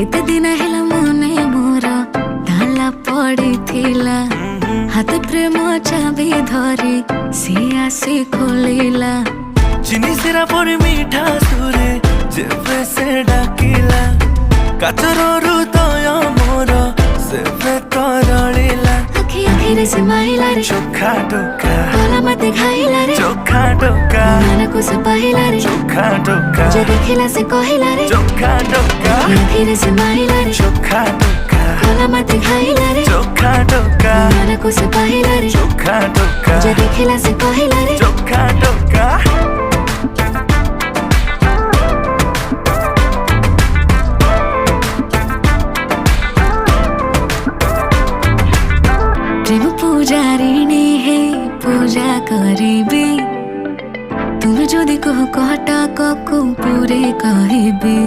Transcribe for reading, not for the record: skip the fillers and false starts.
एते दिन हेला मने मोर ताला पड़ी थिला हाथ प्रेम चाबी धरी सी आसी खोलिला चिनी सिरा पर मीठा सुरे जेबे से डाकिला काचर हृदय मोर सेबे तरलिला आखि आखिरे से माइला रे चोखा टोका गला मते खाइला रे चोखा टोका मन को से पाहिला रे चोखा टोका जे देखिला से कहिला रे चोखा टोका आखिरे से माइला रे चोखा टोका गला मते खाइला रे चोखा टोका मन को से पाहिला रे चोखा टोका जे देखिला से कहिला रे चोखा टोका प्रेम पूजारिणी है पूजा करीबी तुम जो कह कहटा कको पूरे कही